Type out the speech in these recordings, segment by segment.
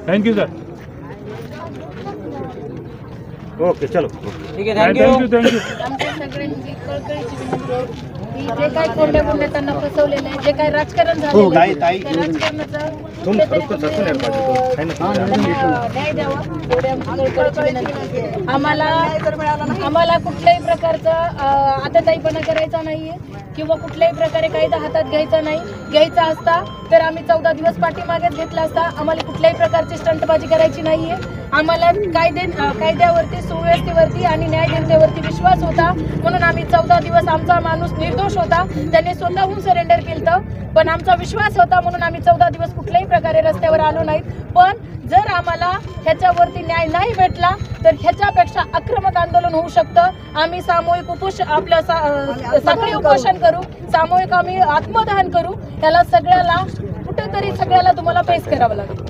Thank you sir. Okay चलो ठीक आहे. थँक्यू. आमच्या सगळ्यांची कळकळीची विनंती आहे की जे काही कोंड्या त्यांना फसवलेलं आहे, जे काही राजकारण झालेलं आहे, त्या राजकारणाचा कुठेतरी न्याय द्यावा एवढी आमची कळकळीची विनंती आहे. आम्हाला कुठल्याही प्रकारचा आताताईपणा करायचा नाहीये किंवा कुठल्याही प्रकारे कायदा हातात घ्यायचा असता तर आम्ही 14 दिवस पाठीमागेच घेतला असता. आम्हाला कुठल्याही प्रकारची स्टंटबाजी करायची नाहीये. आम्हाला कायद्यावरती, सुव्यवस्थेवरती आणि न्यायदेवतेवरती विश्वास होता म्हणून आम्ही 14 दिवस आमचा माणूस निर्दोष होता, त्याने स्वतःहून सरेंडर केलं. पण आमचा विश्वास होता म्हणून आम्ही 14 दिवस कुठल्याही प्रकारे रस्त्यावर आलो नाहीत. पण जर आम्हाला ह्याच्यावरती न्याय नाही भेटला तर ह्याच्यापेक्षा आक्रमक आंदोलन होऊ शकतं. आम्ही सामूहिक आपलं साखळी उपोषण करू, सामूहिक आम्ही आत्मदहन करू. त्याला सगळ्याला तुम्हाला फेस करावं लागेल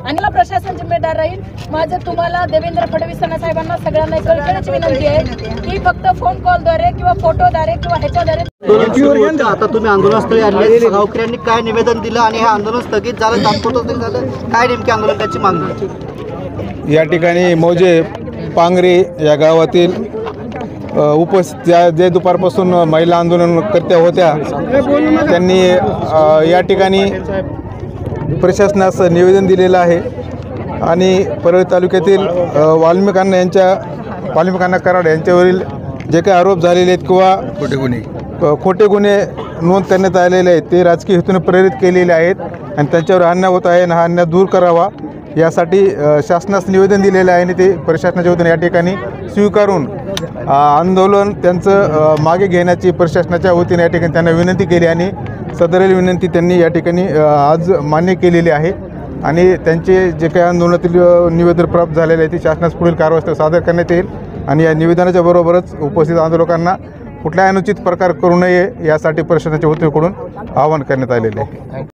आणि मला प्रशासन जिम्मेदार राहील. माझं तुम्हाला देवेंद्र फडणवीस साहेबांना सगळ्यांना कळकळीची विनंती आहे की फक्त फोन कॉलद्वारे किंवा फोटोद्वारे किंवा ह्याच्याद्वारे आता तुम्ही आंदोलनस्थळी आले, गावकऱ्यांनी काय निवेदन दिलं आणि हे आंदोलन स्थगित झालं, तात्पुरतं झालं, काय नेमकी आंदोलकाची मागणी? या ठिकाणी मौजे पांगरे या गावातील जे दुपारपासून महिला आंदोलनकर्त्या होत्या त्यांनी या ठिकाणी प्रशासनास निवेदन दिलेलं आहे आणि परळी तालुक्यातील वाल्मिकांना कराड यांच्यावरील जे काही आरोप झालेले आहेत किंवा खोटे गुन्हे नोंद करण्यात आलेले आहेत ते राजकीय हेतूने प्रेरित केलेले आहेत आणि त्यांच्यावर अन्याय होत आहे आणि हा अन्याय दूर करावा यासाठी शासनास निवेदन दिलेलं आहे आणि ते प्रशासनाच्या वतीने या ठिकाणी स्वीकारून आंदोलन त्यांचं मागे घेण्याची प्रशासनाच्या वतीने या ठिकाणी त्यांना विनंती केली आणि सदरील विनंती त्यांनी या ठिकाणी आज मान्य केलेली आहे आणि त्यांचे जे काही आंदोलनातील निवेदन प्राप्त झालेले आहे ते शासनास पुढील कारवाई सादर करण्यात येईल आणि या निवेदनाच्या बरोबरच उपस्थित आंदोलकांना कुठल्याही अनुचित प्रकार करू नये यासाठी प्रशासनाच्या वतीकडून आवाहन करण्यात आलेले आहे.